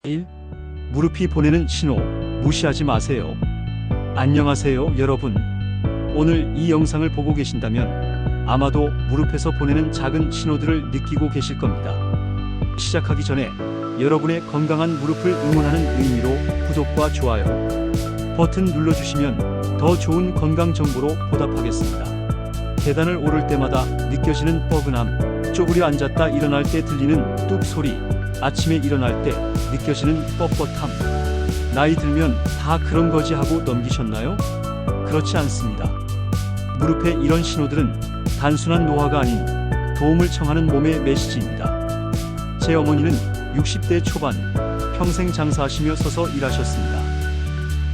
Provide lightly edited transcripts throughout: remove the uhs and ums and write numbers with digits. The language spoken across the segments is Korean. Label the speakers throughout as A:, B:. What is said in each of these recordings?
A: 1. 무릎이 보내는 신호 무시하지 마세요. 안녕하세요 여러분. 오늘 이 영상을 보고 계신다면 아마도 무릎에서 보내는 작은 신호들을 느끼고 계실 겁니다. 시작하기 전에 여러분의 건강한 무릎을 응원하는 의미로 구독과 좋아요 버튼 눌러주시면 더 좋은 건강 정보로 보답하겠습니다. 계단을 오를 때마다 느껴지는 뻐근함, 쪼그려 앉았다 일어날 때 들리는 뚝 소리, 아침에 일어날 때 느껴지는 뻣뻣함. 나이 들면 다 그런 거지 하고 넘기셨나요? 그렇지 않습니다. 무릎의 이런 신호들은 단순한 노화가 아닌 도움을 청하는 몸의 메시지입니다. 제 어머니는 60대 초반 평생 장사하시며 서서 일하셨습니다.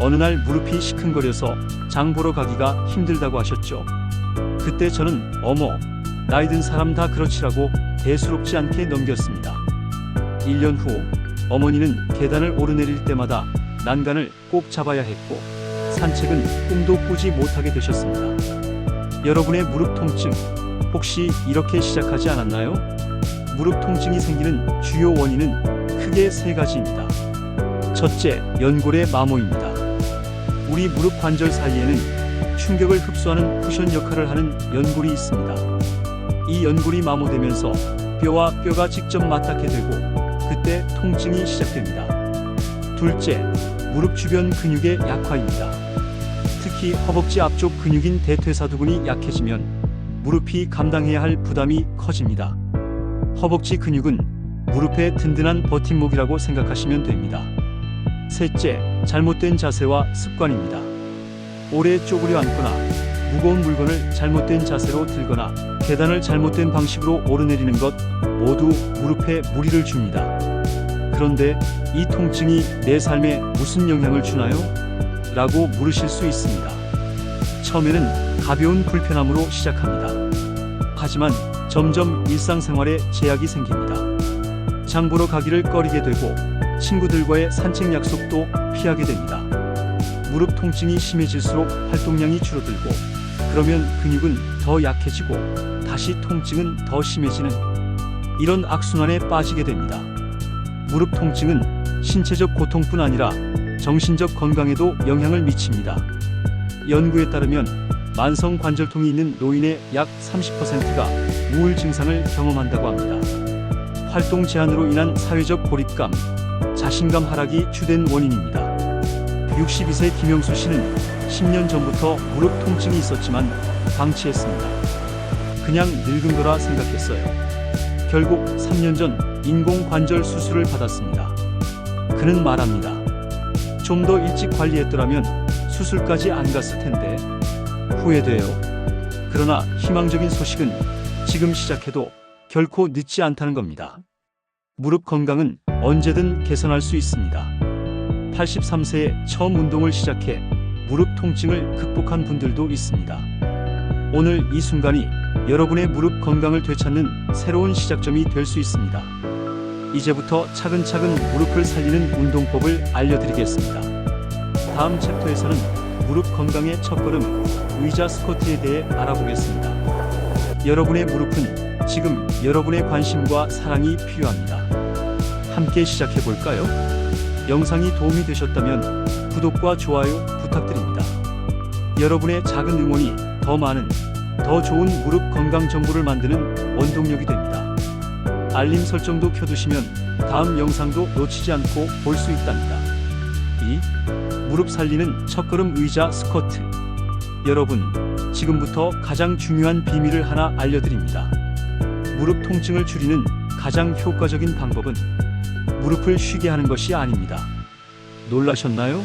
A: 어느 날 무릎이 시큰거려서 장 보러 가기가 힘들다고 하셨죠. 그때 저는 어머, 나이 든 사람 다 그렇지라고 대수롭지 않게 넘겼습니다. 1년 후 어머니는 계단을 오르내릴 때마다 난간을 꼭 잡아야 했고 산책은 꿈도 꾸지 못하게 되셨습니다. 여러분의 무릎 통증 혹시 이렇게 시작하지 않았나요? 무릎 통증이 생기는 주요 원인은 크게 세 가지입니다. 첫째, 연골의 마모입니다. 우리 무릎 관절 사이에는 충격을 흡수하는 쿠션 역할을 하는 연골이 있습니다. 이 연골이 마모되면서 뼈와 뼈가 직접 맞닿게 되고 그때 통증이 시작됩니다. 둘째, 무릎 주변 근육의 약화입니다. 특히 허벅지 앞쪽 근육인 대퇴사두근이 약해지면 무릎이 감당해야 할 부담이 커집니다. 허벅지 근육은 무릎의 든든한 버팀목이라고 생각하시면 됩니다. 셋째, 잘못된 자세와 습관입니다. 오래 쪼그려 앉거나 무거운 물건을 잘못된 자세로 들거나 계단을 잘못된 방식으로 오르내리는 것 모두 무릎에 무리를 줍니다. 그런데 이 통증이 내 삶에 무슨 영향을 주나요? 라고 물으실 수 있습니다. 처음에는 가벼운 불편함으로 시작합니다. 하지만 점점 일상생활에 제약이 생깁니다. 장 보러 가기를 꺼리게 되고 친구들과의 산책 약속도 피하게 됩니다. 무릎 통증이 심해질수록 활동량이 줄어들고 그러면 근육은 더 약해지고 다시 통증은 더 심해지는 이런 악순환에 빠지게 됩니다. 무릎 통증은 신체적 고통뿐 아니라 정신적 건강에도 영향을 미칩니다. 연구에 따르면 만성 관절통이 있는 노인의 약 30%가 우울 증상을 경험한다고 합니다. 활동 제한으로 인한 사회적 고립감, 자신감 하락이 주된 원인입니다. 62세 김영수 씨는 10년 전부터 무릎 통증이 있었지만 방치했습니다. 그냥 늙은 거라 생각했어요. 결국 3년 전 인공관절 수술을 받았습니다. 그는 말합니다. 좀 더 일찍 관리했더라면 수술까지 안 갔을 텐데 후회돼요. 그러나 희망적인 소식은 지금 시작해도 결코 늦지 않다는 겁니다. 무릎 건강은 언제든 개선할 수 있습니다. 83세에 처음 운동을 시작해 무릎 통증을 극복한 분들도 있습니다. 오늘 이 순간이 여러분의 무릎 건강을 되찾는 새로운 시작점이 될 수 있습니다. 이제부터 차근차근 무릎을 살리는 운동법을 알려드리겠습니다. 다음 챕터에서는 무릎 건강의 첫걸음, 의자 스쿼트에 대해 알아보겠습니다. 여러분의 무릎은 지금 여러분의 관심과 사랑이 필요합니다. 함께 시작해볼까요? 영상이 도움이 되셨다면 구독과 좋아요 부탁드립니다. 여러분의 작은 응원이 더 많은, 더 좋은 무릎 건강 정보를 만드는 원동력이 됩니다. 알림 설정도 켜두시면 다음 영상도 놓치지 않고 볼 수 있답니다. 2. 무릎 살리는 첫걸음 의자 스쿼트. 여러분, 지금부터 가장 중요한 비밀을 하나 알려드립니다. 무릎 통증을 줄이는 가장 효과적인 방법은 무릎을 쉬게 하는 것이 아닙니다. 놀라셨나요?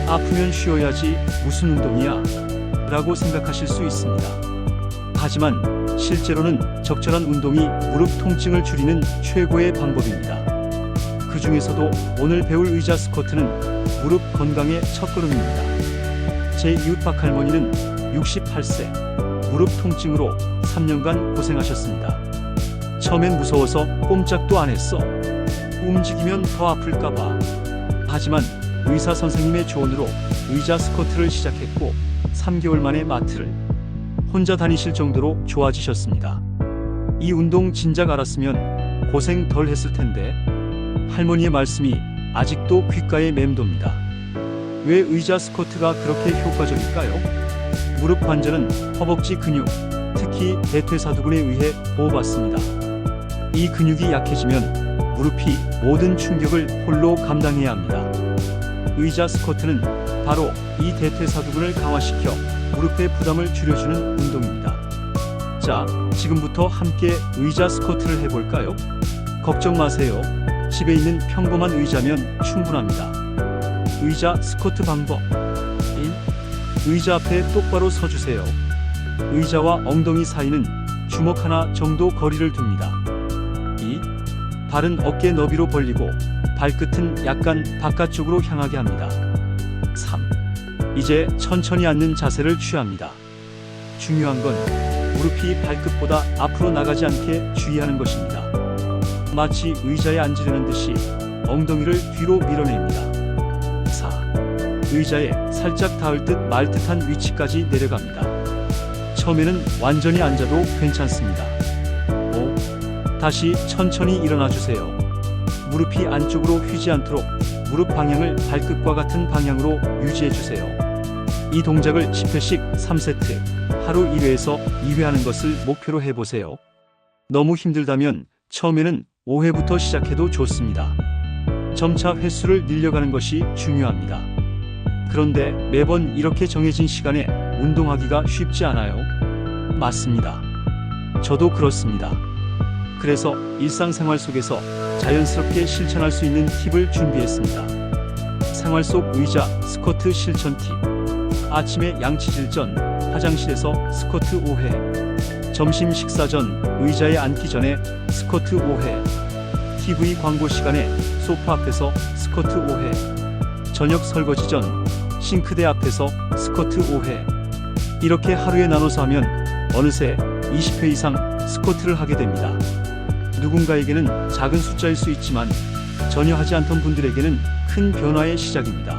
A: 아프면 쉬어야지 무슨 운동이야? 라고 생각하실 수 있습니다. 하지만 실제로는 적절한 운동이 무릎 통증을 줄이는 최고의 방법입니다. 그 중에서도 오늘 배울 의자 스쿼트는 무릎 건강의 첫걸음입니다. 제 이웃 박할머니는 68세 무릎 통증으로 3년간 고생하셨습니다. 처음엔 무서워서 꼼짝도 안 했어. 움직이면 더 아플까봐. 하지만 의사 선생님의 조언으로 의자 스쿼트를 시작했고 3개월 만에 마트를 혼자 다니실 정도로 좋아지셨습니다. 이 운동 진작 알았으면 고생 덜 했을 텐데. 할머니의 말씀이 아직도 귓가에 맴돕니다. 왜 의자 스쿼트가 그렇게 효과적일까요? 무릎 관절은 허벅지 근육, 특히 대퇴사두근에 의해 보호받습니다. 이 근육이 약해지면 무릎이 모든 충격을 홀로 감당해야 합니다. 의자 스쿼트는 바로 이 대퇴사두근을 강화시켜 무릎의 부담을 줄여주는 운동입니다. 자, 지금부터 함께 의자 스쿼트를 해볼까요? 걱정 마세요. 집에 있는 평범한 의자면 충분합니다. 의자 스쿼트 방법 1. 의자 앞에 똑바로 서주세요. 의자와 엉덩이 사이는 주먹 하나 정도 거리를 둡니다. 2. 발은 어깨 너비로 벌리고 발끝은 약간 바깥쪽으로 향하게 합니다. 3. 이제 천천히 앉는 자세를 취합니다. 중요한 건 무릎이 발끝보다 앞으로 나가지 않게 주의하는 것입니다. 마치 의자에 앉으려는 듯이 엉덩이를 뒤로 밀어냅니다. 4. 의자에 살짝 닿을 듯 말 듯한 위치까지 내려갑니다. 처음에는 완전히 앉아도 괜찮습니다. 5. 다시 천천히 일어나 주세요. 무릎이 안쪽으로 휘지 않도록 무릎 방향을 발끝과 같은 방향으로 유지해 주세요. 이 동작을 10회씩 3세트, 하루 1회에서 2회 하는 것을 목표로 해보세요. 너무 힘들다면 처음에는 5회부터 시작해도 좋습니다. 점차 횟수를 늘려가는 것이 중요합니다. 그런데 매번 이렇게 정해진 시간에 운동하기가 쉽지 않아요. 맞습니다. 저도 그렇습니다. 그래서 일상생활 속에서 자연스럽게 실천할 수 있는 팁을 준비했습니다. 생활 속 의자 스쿼트 실천 팁. 아침에 양치질 전 화장실에서 스쿼트 5회. 점심 식사 전 의자에 앉기 전에 스쿼트 5회. TV 광고 시간에 소파 앞에서 스쿼트 5회. 저녁 설거지 전 싱크대 앞에서 스쿼트 5회. 이렇게 하루에 나눠서 하면 어느새 20회 이상 스쿼트를 하게 됩니다. 누군가에게는 작은 숫자일 수 있지만 전혀 하지 않던 분들에게는 큰 변화의 시작입니다.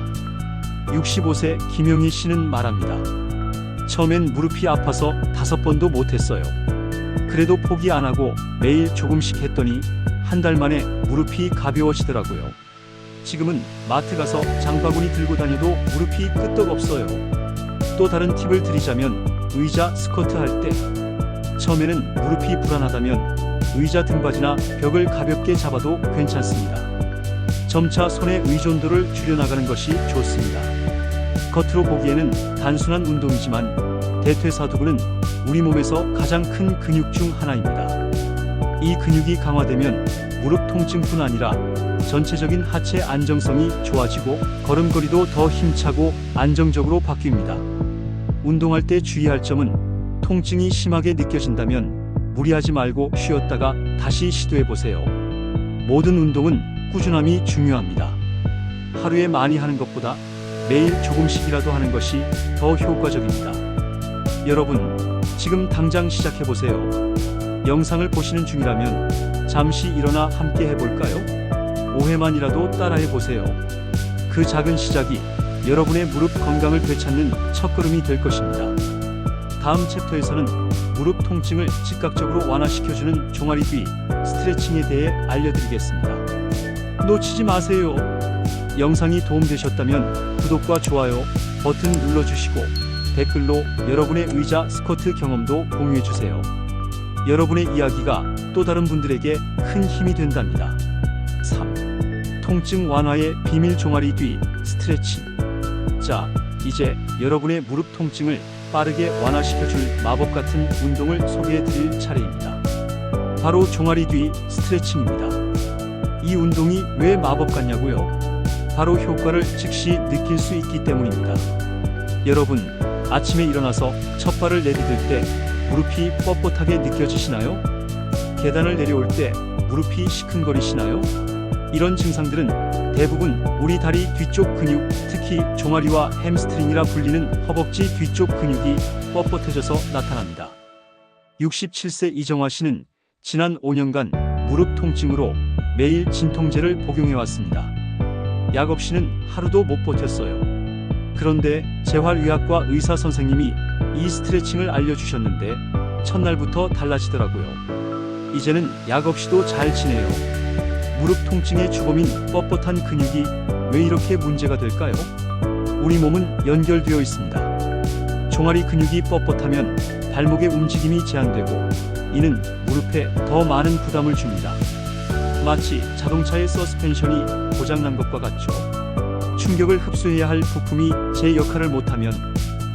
A: 65세 김영희 씨는 말합니다. 처음엔 무릎이 아파서 5번도 못했어요. 그래도 포기 안 하고 매일 조금씩 했더니 한 달 만에 무릎이 가벼워지더라고요. 지금은 마트 가서 장바구니 들고 다녀도 무릎이 끄떡없어요. 또 다른 팁을 드리자면 의자 스쿼트 할 때 처음에는 무릎이 불안하다면 의자 등받이나 벽을 가볍게 잡아도 괜찮습니다. 점차 손의 의존도를 줄여나가는 것이 좋습니다. 겉으로 보기에는 단순한 운동이지만 대퇴사두근은 우리 몸에서 가장 큰 근육 중 하나입니다. 이 근육이 강화되면 무릎 통증뿐 아니라 전체적인 하체 안정성이 좋아지고 걸음걸이도 더 힘차고 안정적으로 바뀝니다. 운동할 때 주의할 점은 통증이 심하게 느껴진다면 무리하지 말고 쉬었다가 다시 시도해보세요. 모든 운동은 꾸준함이 중요합니다. 하루에 많이 하는 것보다 매일 조금씩이라도 하는 것이 더 효과적입니다. 여러분, 지금 당장 시작해보세요. 영상을 보시는 중이라면 잠시 일어나 함께 해볼까요? 5회만이라도 따라해보세요. 그 작은 시작이 여러분의 무릎 건강을 되찾는 첫걸음이 될 것입니다. 다음 챕터에서는 무릎 통증을 즉각적으로 완화시켜주는 종아리 뒤 스트레칭에 대해 알려드리겠습니다. 놓치지 마세요. 영상이 도움되셨다면 구독과 좋아요 버튼 눌러주시고 댓글로 여러분의 의자 스쿼트 경험도 공유해주세요. 여러분의 이야기가 또 다른 분들에게 큰 힘이 된답니다. 3. 통증 완화의 비밀 종아리 뒤 스트레칭. 자, 이제 여러분의 무릎 통증을 빠르게 완화시켜줄 마법 같은 운동을 소개해드릴 차례입니다. 바로 종아리 뒤 스트레칭입니다. 이 운동이 왜 마법 같냐고요? 바로 효과를 즉시 느낄 수 있기 때문입니다. 여러분, 아침에 일어나서 첫 발을 내디딜 때 무릎이 뻣뻣하게 느껴지시나요? 계단을 내려올 때 무릎이 시큰거리시나요? 이런 증상들은 대부분 우리 다리 뒤쪽 근육, 특히 종아리와 햄스트링이라 불리는 허벅지 뒤쪽 근육이 뻣뻣해져서 나타납니다. 67세 이정화 씨는 지난 5년간 무릎 통증으로 매일 진통제를 복용해왔습니다. 약 없이는 하루도 못 버텼어요. 그런데 재활의학과 의사 선생님이 이 스트레칭을 알려주셨는데 첫날부터 달라지더라고요. 이제는 약 없이도 잘 지내요. 무릎 통증의 주범인 뻣뻣한 근육이 왜 이렇게 문제가 될까요? 우리 몸은 연결되어 있습니다. 종아리 근육이 뻣뻣하면 발목의 움직임이 제한되고 이는 무릎에 더 많은 부담을 줍니다. 마치 자동차의 서스펜션이 고장난 것과 같죠. 충격을 흡수해야 할 부품이 제 역할을 못하면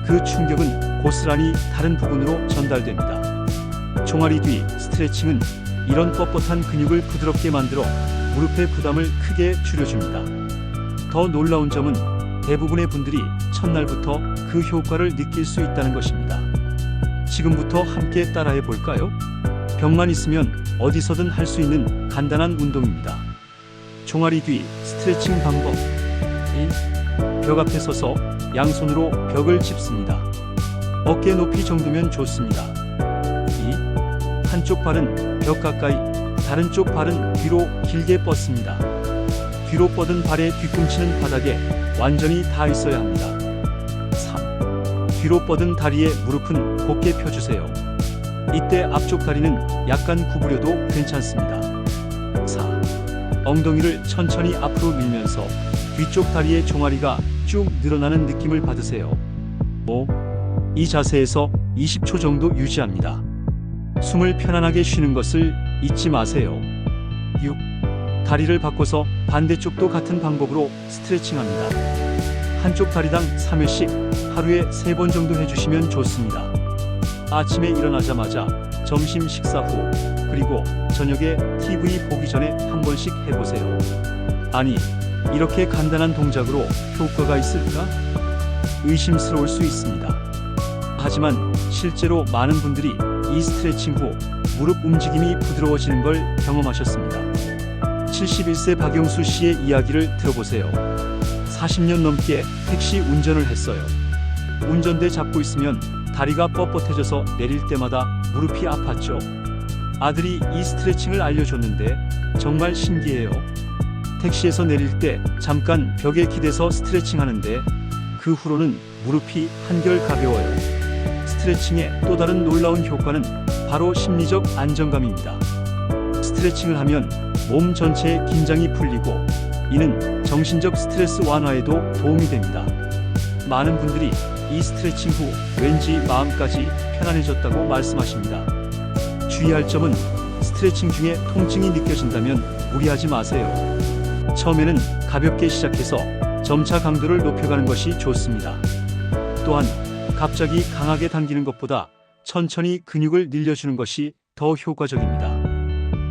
A: 그 충격은 고스란히 다른 부분으로 전달됩니다. 종아리 뒤 스트레칭은 이런 뻣뻣한 근육을 부드럽게 만들어 무릎의 부담을 크게 줄여줍니다. 더 놀라운 점은 대부분의 분들이 첫날부터 그 효과를 느낄 수 있다는 것입니다. 지금부터 함께 따라해 볼까요? 벽만 있으면 어디서든 할 수 있는 간단한 운동입니다. 종아리 뒤 스트레칭 방법 1. 벽 앞에 서서 양손으로 벽을 짚습니다. 어깨 높이 정도면 좋습니다. 2. 한쪽 발은 벽 가까이, 다른 쪽 발은 뒤로 길게 뻗습니다. 뒤로 뻗은 발의 뒤꿈치는 바닥에 완전히 닿아 있어야 합니다. 3. 뒤로 뻗은 다리의 무릎은 곧게 펴주세요. 이때 앞쪽 다리는 약간 구부려도 괜찮습니다. 4. 엉덩이를 천천히 앞으로 밀면서 뒤쪽 다리의 종아리가 쭉 늘어나는 느낌을 받으세요. 5. 이 자세에서 20초 정도 유지합니다. 숨을 편안하게 쉬는 것을 잊지 마세요. 6. 다리를 바꿔서 반대쪽도 같은 방법으로 스트레칭합니다. 한쪽 다리당 3회씩 하루에 3번 정도 해주시면 좋습니다. 아침에 일어나자마자, 점심 식사 후, 그리고 저녁에 TV 보기 전에 한 번씩 해보세요. 아니, 이렇게 간단한 동작으로 효과가 있을까? 의심스러울 수 있습니다. 하지만 실제로 많은 분들이 이 스트레칭 후 무릎 움직임이 부드러워지는 걸 경험하셨습니다. 71세 박영수 씨의 이야기를 들어보세요. 40년 넘게 택시 운전을 했어요. 운전대 잡고 있으면 다리가 뻣뻣해져서 내릴 때마다 무릎이 아팠죠. 아들이 이 스트레칭을 알려줬는데 정말 신기해요. 택시에서 내릴 때 잠깐 벽에 기대서 스트레칭 하는데 그 후로는 무릎이 한결 가벼워요. 스트레칭의 또 다른 놀라운 효과는 바로 심리적 안정감입니다. 스트레칭을 하면 몸 전체의 긴장이 풀리고 이는 정신적 스트레스 완화에도 도움이 됩니다. 많은 분들이 이 스트레칭 후 왠지 마음까지 편안해졌다고 말씀하십니다. 주의할 점은 스트레칭 중에 통증이 느껴진다면 무리하지 마세요. 처음에는 가볍게 시작해서 점차 강도를 높여가는 것이 좋습니다. 또한 갑자기 강하게 당기는 것보다 천천히 근육을 늘려주는 것이 더 효과적입니다.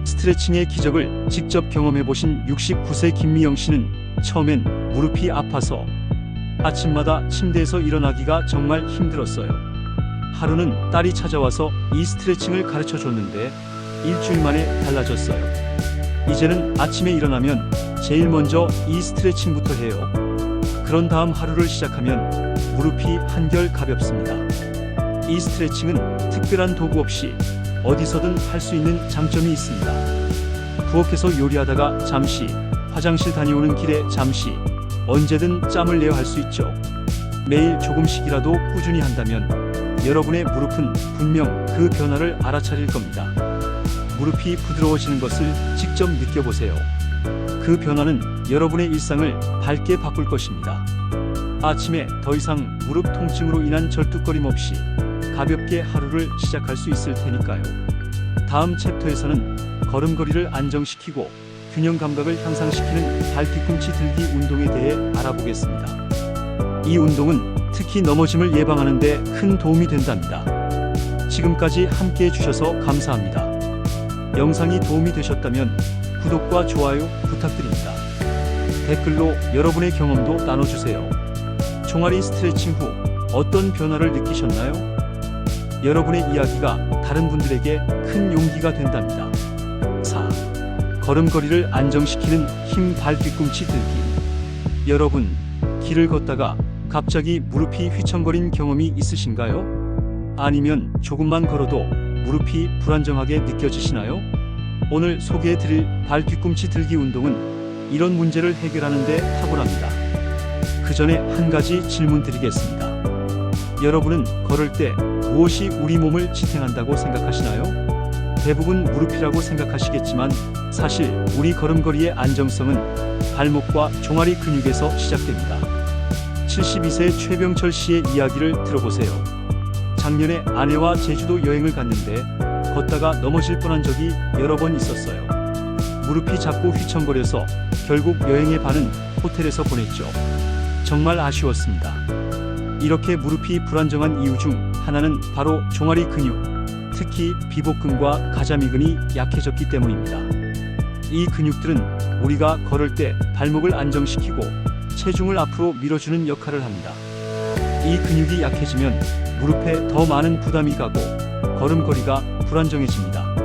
A: 스트레칭의 기적을 직접 경험해보신 69세 김미영 씨는 처음엔 무릎이 아파서 아침마다 침대에서 일어나기가 정말 힘들었어요. 하루는 딸이 찾아와서 이 스트레칭을 가르쳐 줬는데 일주일 만에 달라졌어요. 이제는 아침에 일어나면 제일 먼저 이 스트레칭부터 해요. 그런 다음 하루를 시작하면 무릎이 한결 가볍습니다. 이 스트레칭은 특별한 도구 없이 어디서든 할 수 있는 장점이 있습니다. 부엌에서 요리하다가 잠시, 화장실 다녀오는 길에 잠시, 언제든 짬을 내어 할 수 있죠. 매일 조금씩이라도 꾸준히 한다면 여러분의 무릎은 분명 그 변화를 알아차릴 겁니다. 무릎이 부드러워지는 것을 직접 느껴보세요. 그 변화는 여러분의 일상을 밝게 바꿀 것입니다. 아침에 더 이상 무릎 통증으로 인한 절뚝거림 없이 가볍게 하루를 시작할 수 있을 테니까요. 다음 챕터에서는 걸음걸이를 안정시키고 균형 감각을 향상시키는 발 뒤꿈치 들기 운동에 대해 알아보겠습니다. 이 운동은 특히 넘어짐을 예방하는 데 큰 도움이 된답니다. 지금까지 함께 해주셔서 감사합니다. 영상이 도움이 되셨다면 구독과 좋아요 부탁드립니다. 댓글로 여러분의 경험도 나눠주세요. 종아리 스트레칭 후 어떤 변화를 느끼셨나요? 여러분의 이야기가 다른 분들에게 큰 용기가 된답니다. 4. 걸음걸이를 안정시키는 힘 발 뒤꿈치 들기. 여러분, 길을 걷다가 갑자기 무릎이 휘청거린 경험이 있으신가요? 아니면 조금만 걸어도 무릎이 불안정하게 느껴지시나요? 오늘 소개해드릴 발 뒤꿈치 들기 운동은 이런 문제를 해결하는 데 탁월합니다. 그 전에 한 가지 질문 드리겠습니다. 여러분은 걸을 때 무엇이 우리 몸을 지탱한다고 생각하시나요? 대부분 무릎이라고 생각하시겠지만 사실 우리 걸음걸이의 안정성은 발목과 종아리 근육에서 시작됩니다. 72세 최병철 씨의 이야기를 들어보세요. 작년에 아내와 제주도 여행을 갔는데 걷다가 넘어질 뻔한 적이 여러 번 있었어요. 무릎이 자꾸 휘청거려서 결국 여행의 반은 호텔에서 보냈죠. 정말 아쉬웠습니다. 이렇게 무릎이 불안정한 이유 중 하나는 바로 종아리 근육, 특히 비복근과 가자미근이 약해졌기 때문입니다. 이 근육들은 우리가 걸을 때 발목을 안정시키고 체중을 앞으로 밀어주는 역할을 합니다. 이 근육이 약해지면 무릎에 더 많은 부담이 가고 걸음걸이가 불안정해집니다.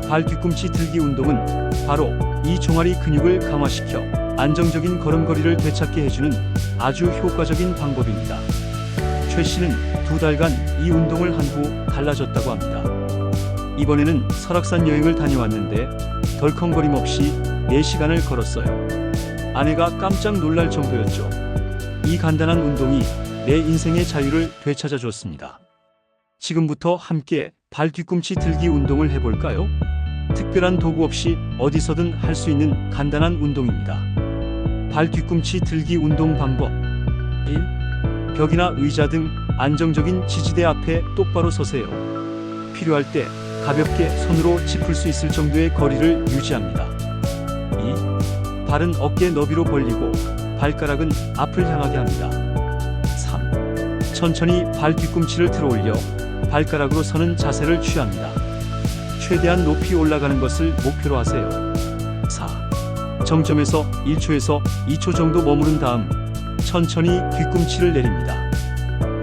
A: 발 뒤꿈치 들기 운동은 바로 이 종아리 근육을 강화시켜 안정적인 걸음걸이를 되찾게 해주는 아주 효과적인 방법입니다. 최 씨는 2달간 이 운동을 한 후 달라졌다고 합니다. 이번에는 설악산 여행을 다녀왔는데 덜컹거림 없이 4시간을 걸었어요. 아내가 깜짝 놀랄 정도였죠. 이 간단한 운동이 내 인생의 자유를 되찾아 줬습니다. 지금부터 함께 발 뒤꿈치 들기 운동을 해볼까요? 특별한 도구 없이 어디서든 할 수 있는 간단한 운동입니다. 발 뒤꿈치 들기 운동 방법 1. 벽이나 의자 등 안정적인 지지대 앞에 똑바로 서세요. 필요할 때 가볍게 손으로 짚을 수 있을 정도의 거리를 유지합니다. 2. 발은 어깨 너비로 벌리고 발가락은 앞을 향하게 합니다. 3. 천천히 발 뒤꿈치를 들어 올려 발가락으로 서는 자세를 취합니다. 최대한 높이 올라가는 것을 목표로 하세요. 4. 정점에서 1초에서 2초 정도 머무른 다음 천천히 뒤꿈치를 내립니다.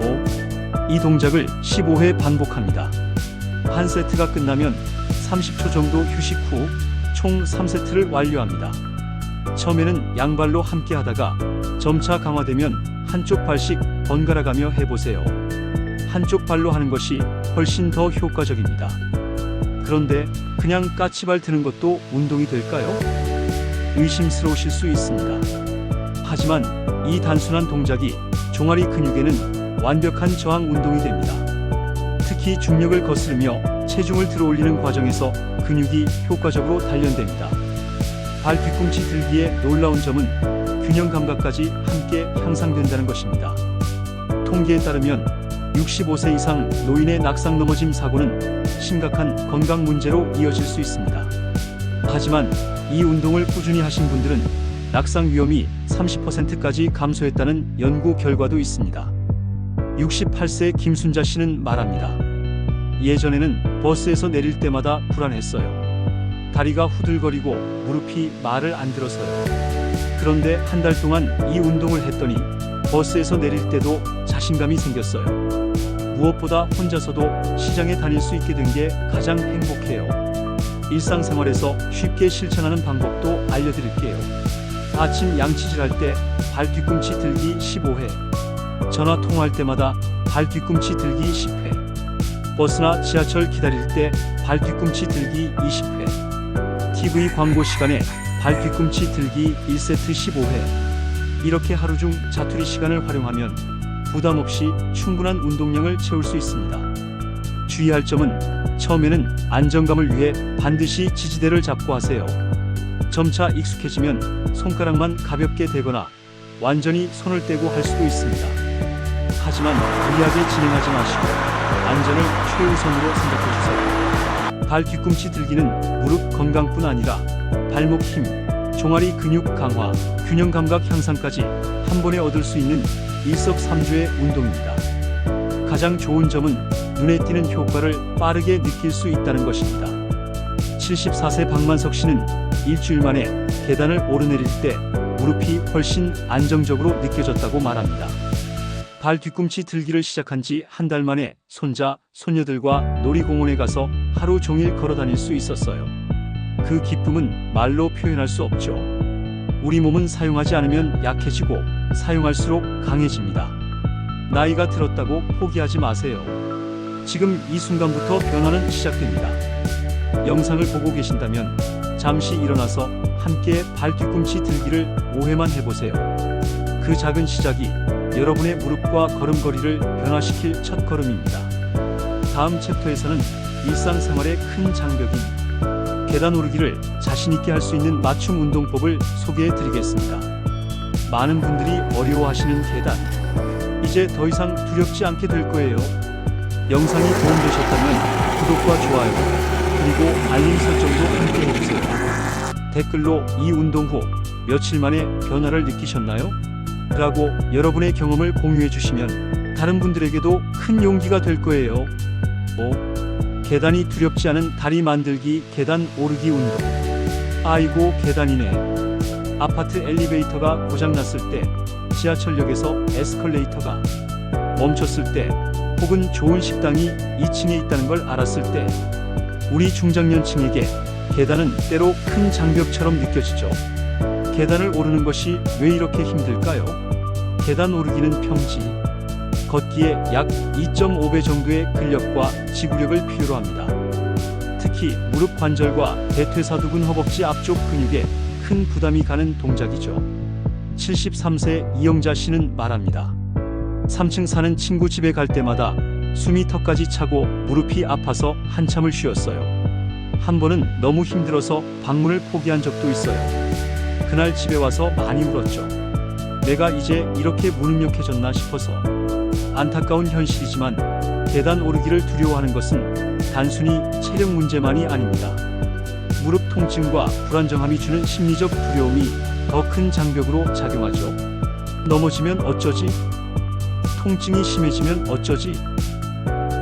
A: 5. 이 동작을 15회 반복합니다. 한 세트가 끝나면 30초 정도 휴식 후 총 3세트를 완료합니다. 처음에는 양발로 함께 하다가 점차 강화되면 한쪽 발씩 번갈아가며 해보세요. 한쪽 발로 하는 것이 훨씬 더 효과적입니다. 그런데 그냥 까치발 드는 것도 운동이 될까요? 의심스러우실 수 있습니다. 하지만 이 단순한 동작이 종아리 근육에는 완벽한 저항 운동이 됩니다. 특히 중력을 거스르며 체중을 들어 올리는 과정에서 근육이 효과적으로 단련됩니다. 발 뒤꿈치 들기의 놀라운 점은 균형 감각까지 함께 향상된다는 것입니다. 통계에 따르면 65세 이상 노인의 낙상 넘어짐 사고는 심각한 건강 문제로 이어질 수 있습니다. 하지만 이 운동을 꾸준히 하신 분들은 낙상 위험이 30%까지 감소했다는 연구 결과도 있습니다. 68세 김순자 씨는 말합니다. 예전에는 버스에서 내릴 때마다 불안했어요. 다리가 후들거리고 무릎이 말을 안 들어서요. 그런데 한 달 동안 이 운동을 했더니 버스에서 내릴 때도 자신감이 생겼어요. 무엇보다 혼자서도 시장에 다닐 수 있게 된 게 가장 행복해요. 일상생활에서 쉽게 실천하는 방법도 알려드릴게요. 아침 양치질 할 때 발 뒤꿈치 들기 15회, 전화 통화할 때마다 발 뒤꿈치 들기 10회, 버스나 지하철 기다릴 때 발 뒤꿈치 들기 20회, TV 광고 시간에 발 뒤꿈치 들기 1세트 15회. 이렇게 하루 중 자투리 시간을 활용하면 부담 없이 충분한 운동량을 채울 수 있습니다. 주의할 점은 처음에는 안정감을 위해 반드시 지지대를 잡고 하세요. 점차 익숙해지면 손가락만 가볍게 대거나 완전히 손을 떼고 할 수도 있습니다. 하지만 무리하게 진행하지 마시고 안전을 최우선으로 생각해주세요. 발 뒤꿈치 들기는 무릎 건강뿐 아니라 발목 힘, 종아리 근육 강화, 균형 감각 향상까지 한 번에 얻을 수 있는 일석삼조의 운동입니다. 가장 좋은 점은 눈에 띄는 효과를 빠르게 느낄 수 있다는 것입니다. 74세 박만석 씨는 일주일 만에 계단을 오르내릴 때 무릎이 훨씬 안정적으로 느껴졌다고 말합니다. 발 뒤꿈치 들기를 시작한 지 한 달 만에 손자, 손녀들과 놀이공원에 가서 하루 종일 걸어 다닐 수 있었어요. 그 기쁨은 말로 표현할 수 없죠. 우리 몸은 사용하지 않으면 약해지고 사용할수록 강해집니다. 나이가 들었다고 포기하지 마세요. 지금 이 순간부터 변화는 시작됩니다. 영상을 보고 계신다면 잠시 일어나서 함께 발 뒤꿈치 들기를 5회만 해보세요. 그 작은 시작이 여러분의 무릎과 걸음걸이를 변화시킬 첫걸음입니다. 다음 챕터에서는 일상생활의 큰 장벽인 계단 오르기를 자신있게 할 수 있는 맞춤 운동법을 소개해 드리겠습니다. 많은 분들이 어려워하시는 계단, 이제 더 이상 두렵지 않게 될 거예요. 영상이 도움되셨다면 구독과 좋아요, 그리고 알림 설정도 함께 해주세요. 댓글로 이 운동 후 며칠 만에 변화를 느끼셨나요? 라고 여러분의 경험을 공유해 주시면 다른 분들에게도 큰 용기가 될 거예요. 5. 계단이 두렵지 않은 다리 만들기 계단 오르기 운동. 아이고 계단이네. 아파트 엘리베이터가 고장났을 때, 지하철역에서 에스컬레이터가 멈췄을 때, 혹은 좋은 식당이 2층에 있다는 걸 알았을 때, 우리 중장년층에게 계단은 때로 큰 장벽처럼 느껴지죠. 계단을 오르는 것이 왜 이렇게 힘들까요? 계단 오르기는 평지, 걷기에 약 2.5배 정도의 근력과 지구력을 필요로 합니다. 특히 무릎 관절과 대퇴사두근 허벅지 앞쪽 근육에 큰 부담이 가는 동작이죠. 73세 이영자 씨는 말합니다. 3층 사는 친구 집에 갈 때마다 숨이 턱까지 차고 무릎이 아파서 한참을 쉬었어요. 한 번은 너무 힘들어서 방문을 포기한 적도 있어요. 그날 집에 와서 많이 울었죠. 내가 이제 이렇게 무능력해졌나 싶어서. 안타까운 현실이지만 계단 오르기를 두려워하는 것은 단순히 체력 문제만이 아닙니다. 무릎 통증과 불안정함이 주는 심리적 두려움이 더 큰 장벽으로 작용하죠. 넘어지면 어쩌지? 통증이 심해지면 어쩌지?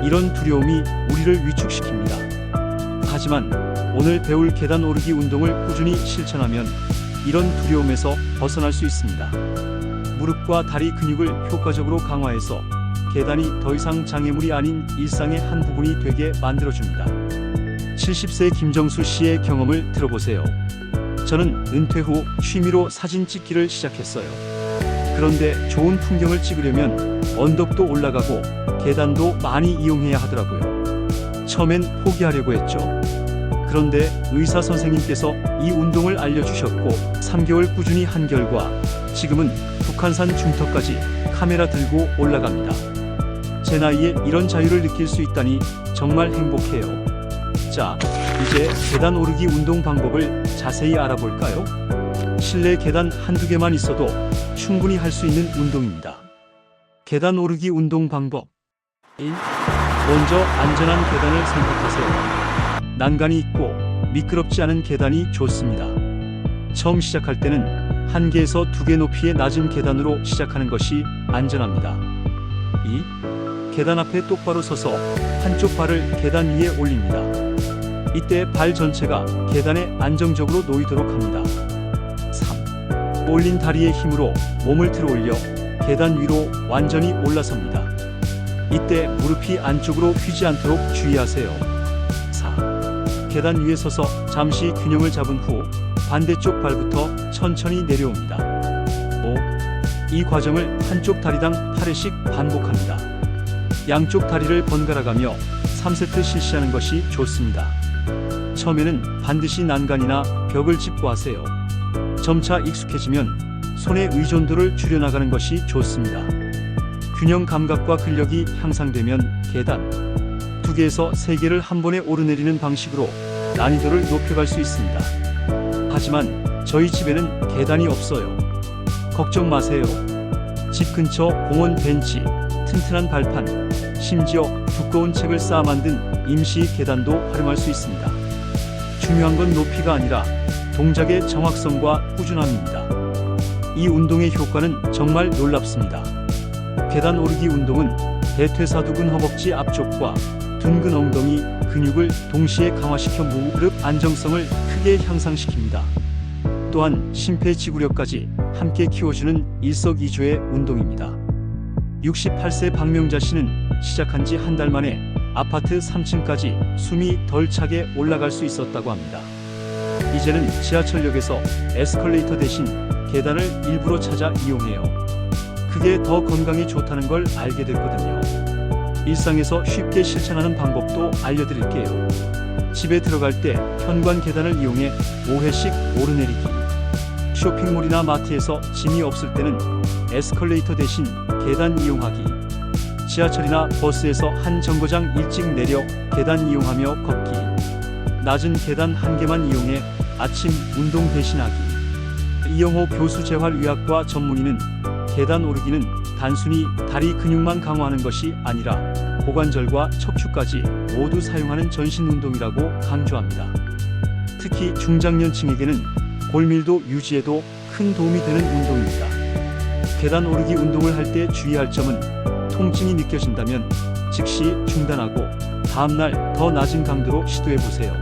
A: 이런 두려움이 우리를 위축시킵니다. 하지만 오늘 배울 계단 오르기 운동을 꾸준히 실천하면 이런 두려움에서 벗어날 수 있습니다. 무릎과 다리 근육을 효과적으로 강화해서 계단이 더 이상 장애물이 아닌 일상의 한 부분이 되게 만들어줍니다. 70세 김정수 씨의 경험을 들어보세요. 저는 은퇴 후 취미로 사진 찍기를 시작했어요. 그런데 좋은 풍경을 찍으려면 언덕도 올라가고 계단도 많이 이용해야 하더라고요. 처음엔 포기하려고 했죠. 그런데 의사 선생님께서 이 운동을 알려주셨고 3개월 꾸준히 한 결과 지금은 북한산 중턱까지 카메라 들고 올라갑니다. 제 나이에 이런 자유를 느낄 수 있다니 정말 행복해요. 자, 이제 계단 오르기 운동 방법을 자세히 알아볼까요? 실내 계단 한두 개만 있어도 충분히 할 수 있는 운동입니다. 계단 오르기 운동 방법 1. 먼저 안전한 계단을 선택하세요. 난간이 있고 미끄럽지 않은 계단이 좋습니다. 처음 시작할 때는 1개에서 2개 높이의 낮은 계단으로 시작하는 것이 안전합니다. 2. 계단 앞에 똑바로 서서 한쪽 발을 계단 위에 올립니다. 이때 발 전체가 계단에 안정적으로 놓이도록 합니다. 3. 올린 다리의 힘으로 몸을 들어 올려 계단 위로 완전히 올라섭니다. 이때 무릎이 안쪽으로 휘지 않도록 주의하세요. 4. 계단 위에 서서 잠시 균형을 잡은 후 반대쪽 발부터 천천히 내려옵니다. 5. 이 과정을 한쪽 다리당 8회씩 반복합니다. 양쪽 다리를 번갈아가며 3세트 실시하는 것이 좋습니다. 처음에는 반드시 난간이나 벽을 짚고 하세요. 점차 익숙해지면 손의 의존도를 줄여나가는 것이 좋습니다. 균형 감각과 근력이 향상되면 계단 2개에서 3개를 한 번에 오르내리는 방식으로 난이도를 높여갈 수 있습니다. 하지만 저희 집에는 계단이 없어요. 걱정 마세요. 집 근처 공원 벤치, 튼튼한 발판, 심지어 두꺼운 책을 쌓아 만든 임시 계단도 활용할 수 있습니다. 중요한 건 높이가 아니라 동작의 정확성과 꾸준함입니다. 이 운동의 효과는 정말 놀랍습니다. 계단 오르기 운동은 대퇴사두근 허벅지 앞쪽과 둔근 엉덩이 근육을 동시에 강화시켜 무릎 안정성을 크게 향상시킵니다. 또한 심폐지구력까지 함께 키워주는 일석이조의 운동입니다. 68세 박명자 씨는 시작한 지 한 달 만에 아파트 3층까지 숨이 덜 차게 올라갈 수 있었다고 합니다. 이제는 지하철역에서 에스컬레이터 대신 계단을 일부러 찾아 이용해요. 그게 더 건강에 좋다는 걸 알게 됐거든요. 일상에서 쉽게 실천하는 방법도 알려드릴게요. 집에 들어갈 때 현관 계단을 이용해 5회씩 오르내리기. 쇼핑몰이나 마트에서 짐이 없을 때는 에스컬레이터 대신 계단 이용하기. 지하철이나 버스에서 한 정거장 일찍 내려 계단 이용하며 걷기. 낮은 계단 한 개만 이용해 아침 운동 대신하기. 이영호 교수 재활의학과 전문의는 계단 오르기는 단순히 다리 근육만 강화하는 것이 아니라 고관절과 척추까지 모두 사용하는 전신 운동이라고 강조합니다. 특히 중장년층에게는 골밀도 유지에도 큰 도움이 되는 운동입니다. 계단 오르기 운동을 할 때 주의할 점은 통증이 느껴진다면 즉시 중단하고 다음날 더 낮은 강도로 시도해 보세요.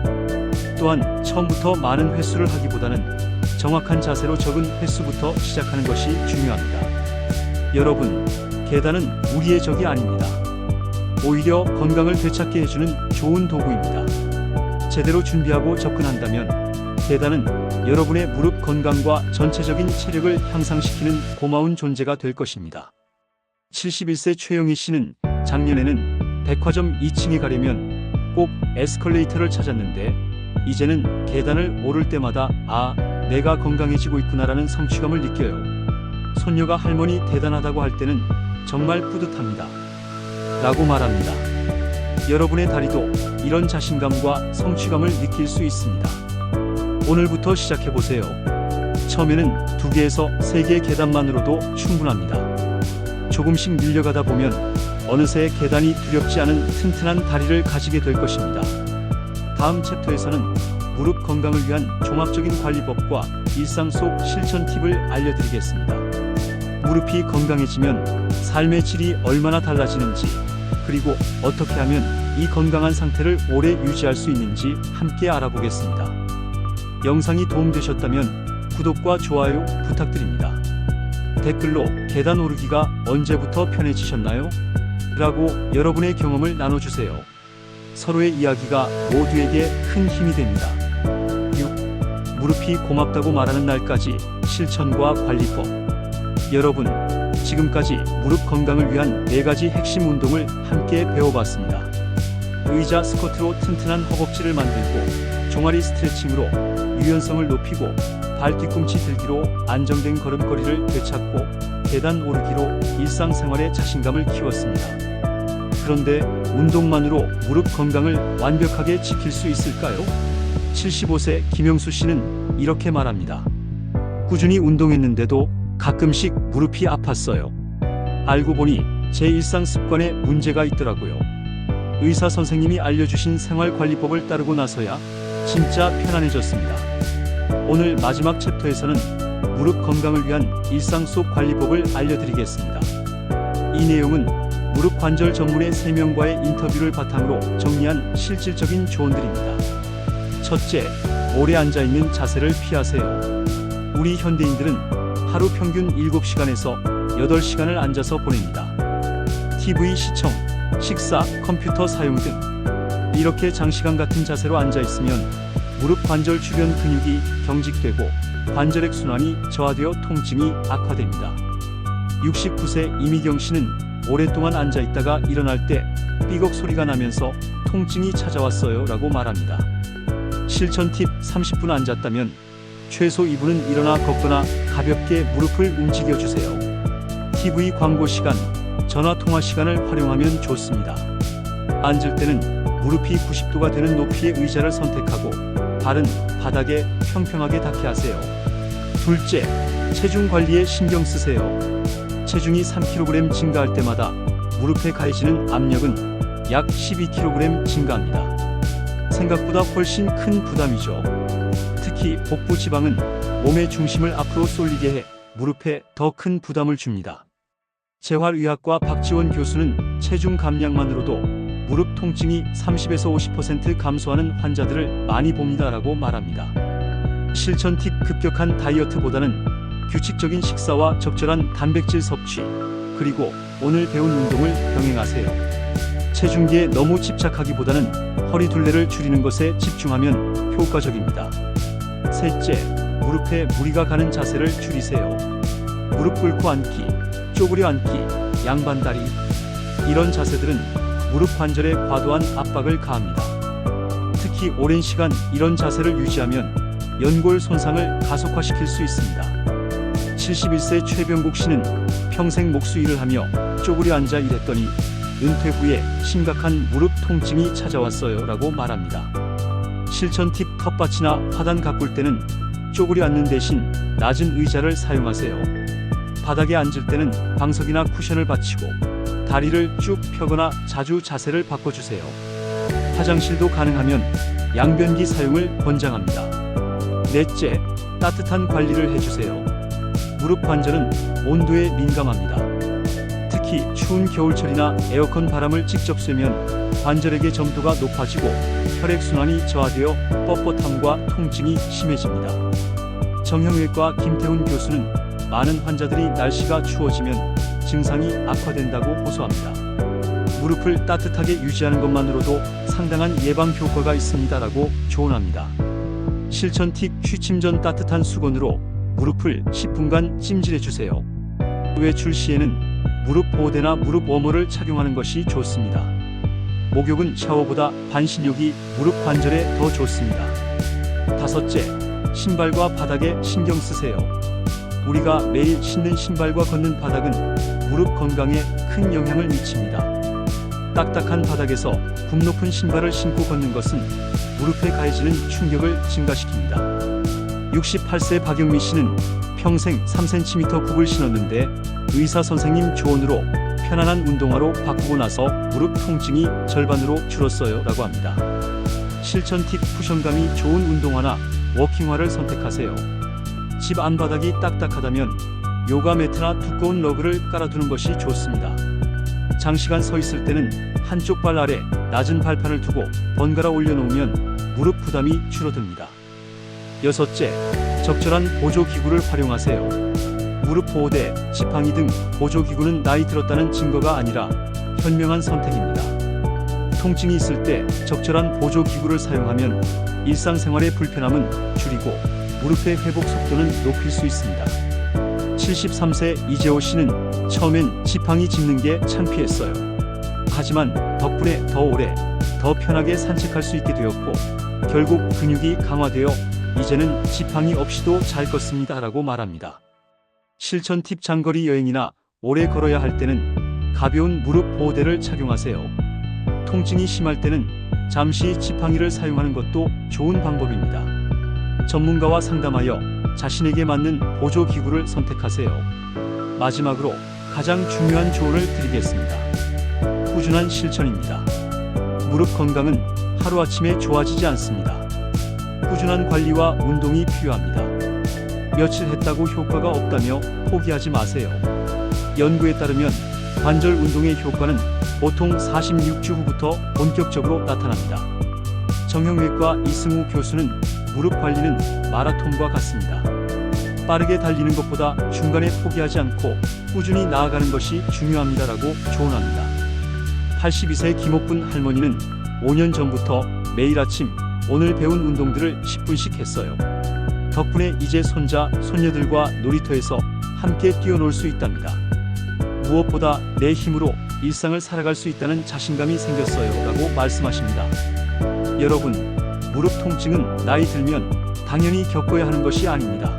A: 또한 처음부터 많은 횟수를 하기보다는 정확한 자세로 적은 횟수부터 시작하는 것이 중요합니다. 여러분, 계단은 우리의 적이 아닙니다. 오히려 건강을 되찾게 해주는 좋은 도구입니다. 제대로 준비하고 접근한다면 계단은 여러분의 무릎 건강과 전체적인 체력을 향상시키는 고마운 존재가 될 것입니다. 71세 최영희 씨는 작년에는 백화점 2층에 가려면 꼭 에스컬레이터를 찾았는데 이제는 계단을 오를 때마다 내가 건강해지고 있구나라는 성취감을 느껴요. 손녀가 할머니 대단하다고 할 때는 정말 뿌듯합니다. 라고 말합니다. 여러분의 다리도 이런 자신감과 성취감을 느낄 수 있습니다. 오늘부터 시작해보세요. 처음에는 2개에서 3개의 계단만으로도 충분합니다. 조금씩 밀려가다 보면 어느새 계단이 두렵지 않은 튼튼한 다리를 가지게 될 것입니다. 다음 챕터에서는 무릎 건강을 위한 종합적인 관리법과 일상 속 실천 팁을 알려드리겠습니다. 무릎이 건강해지면 삶의 질이 얼마나 달라지는지, 그리고 어떻게 하면 이 건강한 상태를 오래 유지할 수 있는지 함께 알아보겠습니다. 영상이 도움되셨다면 구독과 좋아요 부탁드립니다. 댓글로 계단 오르기가 언제부터 편해지셨나요? 라고 여러분의 경험을 나눠주세요. 서로의 이야기가 모두에게 큰 힘이 됩니다. 6. 무릎이 고맙다고 말하는 날까지 실천과 관리법. 여러분, 지금까지 무릎 건강을 위한 4가지 핵심 운동을 함께 배워봤습니다. 의자 스쿼트로 튼튼한 허벅지를 만들고, 종아리 스트레칭으로 유연성을 높이고, 발 뒤꿈치 들기로 안정된 걸음걸이를 되찾고, 계단 오르기로 일상생활의 자신감을 키웠습니다. 그런데 운동만으로 무릎 건강을 완벽하게 지킬 수 있을까요? 75세 김영수 씨는 이렇게 말합니다. 꾸준히 운동했는데도 가끔씩 무릎이 아팠어요. 알고 보니 제 일상 습관에 문제가 있더라고요. 의사 선생님이 알려주신 생활관리법을 따르고 나서야 진짜 편안해졌습니다. 오늘 마지막 챕터에서는 무릎 건강을 위한 일상 속 관리법을 알려드리겠습니다. 이 내용은 무릎 관절 전문의 3명과의 인터뷰를 바탕으로 정리한 실질적인 조언들입니다. 첫째, 오래 앉아있는 자세를 피하세요. 우리 현대인들은 하루 평균 7시간에서 8시간을 앉아서 보냅니다. TV 시청, 식사, 컴퓨터 사용 등 이렇게 장시간 같은 자세로 앉아있으면 무릎 관절 주변 근육이 경직되고 관절액 순환이 저하되어 통증이 악화됩니다. 69세 이미경 씨는 오랫동안 앉아있다가 일어날 때 삐걱 소리가 나면서 통증이 찾아왔어요 라고 말합니다. 실천 팁: 30분 앉았다면 최소 2분은 일어나 걷거나 가볍게 무릎을 움직여주세요. TV 광고 시간, 전화 통화 시간을 활용하면 좋습니다. 앉을 때는 무릎이 90도가 되는 높이의 의자를 선택하고 발은 바닥에 평평하게 닿게 하세요. 둘째, 체중 관리에 신경 쓰세요. 체중이 3kg 증가할 때마다 무릎에 가해지는 압력은 약 12kg 증가합니다. 생각보다 훨씬 큰 부담이죠. 특히 복부 지방은 몸의 중심을 앞으로 쏠리게 해 무릎에 더 큰 부담을 줍니다. 재활의학과 박지원 교수는 체중 감량만으로도 무릎 통증이 30에서 50% 감소하는 환자들을 많이 봅니다라고 말합니다. 실천 팁: 급격한 다이어트보다는 규칙적인 식사와 적절한 단백질 섭취, 그리고 오늘 배운 운동을 병행하세요. 체중계에 너무 집착하기보다는 허리 둘레를 줄이는 것에 집중하면 효과적입니다. 셋째, 무릎에 무리가 가는 자세를 줄이세요. 무릎 꿇고 앉기, 쪼그려 앉기, 양반다리, 이런 자세들은 무릎 관절에 과도한 압박을 가합니다. 특히 오랜 시간 이런 자세를 유지하면 연골 손상을 가속화시킬 수 있습니다. 71세 최병국 씨는 평생 목수 일을 하며 쪼그려 앉아 일했더니 은퇴 후에 심각한 무릎 통증이 찾아왔어요 라고 말합니다. 실천 팁: 텃밭이나 화단 가꿀 때는 쪼그려 앉는 대신 낮은 의자를 사용하세요. 바닥에 앉을 때는 방석이나 쿠션을 받치고 다리를 쭉 펴거나 자주 자세를 바꿔주세요. 화장실도 가능하면 양변기 사용을 권장합니다. 넷째, 따뜻한 관리를 해주세요. 무릎 관절은 온도에 민감합니다. 특히 추운 겨울철이나 에어컨 바람을 직접 쐬면 관절액의 점도가 높아지고 혈액순환이 저하되어 뻣뻣함과 통증이 심해집니다. 정형외과 김태훈 교수는 많은 환자들이 날씨가 추워지면 증상이 악화된다고 호소합니다. 무릎을 따뜻하게 유지하는 것만으로도 상당한 예방 효과가 있습니다라고 조언합니다. 실천 팁: 취침 전 따뜻한 수건으로 무릎을 10분간 찜질해주세요. 외출 시에는 무릎 보호대나 무릎 워머를 착용하는 것이 좋습니다. 목욕은 샤워보다 반신욕이 무릎 관절에 더 좋습니다. 다섯째, 신발과 바닥에 신경 쓰세요. 우리가 매일 신는 신발과 걷는 바닥은 무릎 건강에 큰 영향을 미칩니다. 딱딱한 바닥에서 굽 높은 신발을 신고 걷는 것은 무릎에 가해지는 충격을 증가시킵니다. 68세 박영미 씨는 평생 3cm 굽을 신었는데 의사 선생님 조언으로 편안한 운동화로 바꾸고 나서 무릎 통증이 절반으로 줄었어요 라고 합니다. 실천 팁: 쿠션감이 좋은 운동화나 워킹화를 선택하세요. 집 안바닥이 딱딱하다면 요가 매트나 두꺼운 러그를 깔아두는 것이 좋습니다. 장시간 서 있을 때는 한쪽 발 아래 낮은 발판을 두고 번갈아 올려놓으면 무릎 부담이 줄어듭니다. 여섯째, 적절한 보조기구를 활용하세요. 무릎 보호대, 지팡이 등 보조기구는 나이 들었다는 증거가 아니라 현명한 선택입니다. 통증이 있을 때 적절한 보조기구를 사용하면 일상생활의 불편함은 줄이고 무릎의 회복 속도는 높일 수 있습니다. 73세 이재호 씨는 처음엔 지팡이 짚는 게 창피했어요. 하지만 덕분에 더 오래, 더 편하게 산책할 수 있게 되었고 결국 근육이 강화되어 이제는 지팡이 없이도 잘 걷습니다 라고 말합니다. 실천 팁: 장거리 여행이나 오래 걸어야 할 때는 가벼운 무릎 보호대를 착용하세요. 통증이 심할 때는 잠시 지팡이를 사용하는 것도 좋은 방법입니다. 전문가와 상담하여 자신에게 맞는 보조기구를 선택하세요. 마지막으로 가장 중요한 조언을 드리겠습니다. 꾸준한 실천입니다. 무릎 건강은 하루아침에 좋아지지 않습니다. 꾸준한 관리와 운동이 필요합니다. 며칠 했다고 효과가 없다며 포기하지 마세요. 연구에 따르면 관절 운동의 효과는 보통 46주 후부터 본격적으로 나타납니다. 정형외과 이승우 교수는 무릎 관리는 마라톤과 같습니다. 빠르게 달리는 것보다 중간에 포기하지 않고 꾸준히 나아가는 것이 중요합니다라고 조언합니다. 82세 김옥분 할머니는 5년 전부터 매일 아침 오늘 배운 운동들을 10분씩 했어요. 덕분에 이제 손자, 손녀들과 놀이터에서 함께 뛰어놀 수 있답니다. 무엇보다 내 힘으로 일상을 살아갈 수 있다는 자신감이 생겼어요 라고 말씀하십니다. 여러분, 무릎 통증은 나이 들면 당연히 겪어야 하는 것이 아닙니다.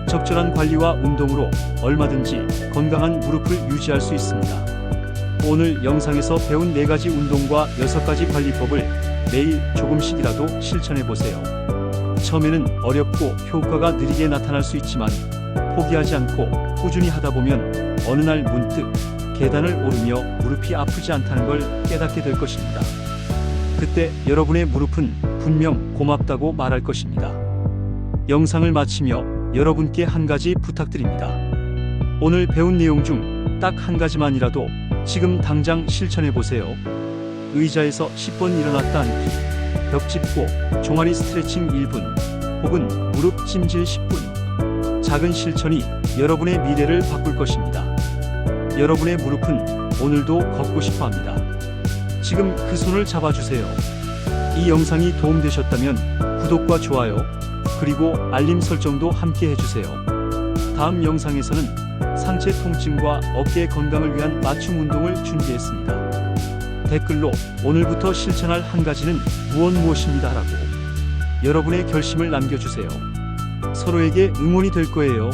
A: 적절한 관리와 운동으로 얼마든지 건강한 무릎을 유지할 수 있습니다. 오늘 영상에서 배운 4가지 운동과 6가지 관리법을 매일 조금씩이라도 실천해보세요. 처음에는 어렵고 효과가 느리게 나타날 수 있지만 포기하지 않고 꾸준히 하다 보면 어느 날 문득 계단을 오르며 무릎이 아프지 않다는 걸 깨닫게 될 것입니다. 그때 여러분의 무릎은 분명 고맙다고 말할 것입니다. 영상을 마치며 여러분께 한 가지 부탁드립니다. 오늘 배운 내용 중 딱 한 가지만이라도 지금 당장 실천해보세요. 의자에서 10번 일어났다 앉기, 벽 짚고 종아리 스트레칭 1분, 혹은 무릎 찜질 10분. 작은 실천이 여러분의 미래를 바꿀 것입니다. 여러분의 무릎은 오늘도 걷고 싶어 합니다. 지금 그 손을 잡아주세요. 이 영상이 도움되셨다면 구독과 좋아요, 그리고 알림 설정도 함께 해주세요. 다음 영상에서는 상체 통증과 어깨 건강을 위한 맞춤 운동을 준비했습니다. 댓글로 오늘부터 실천할 한 가지는 무엇입니다 라고 여러분의 결심을 남겨주세요. 서로에게 응원이 될 거예요.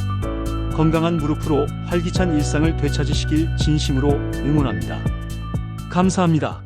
A: 건강한 무릎으로 활기찬 일상을 되찾으시길 진심으로 응원합니다. 감사합니다.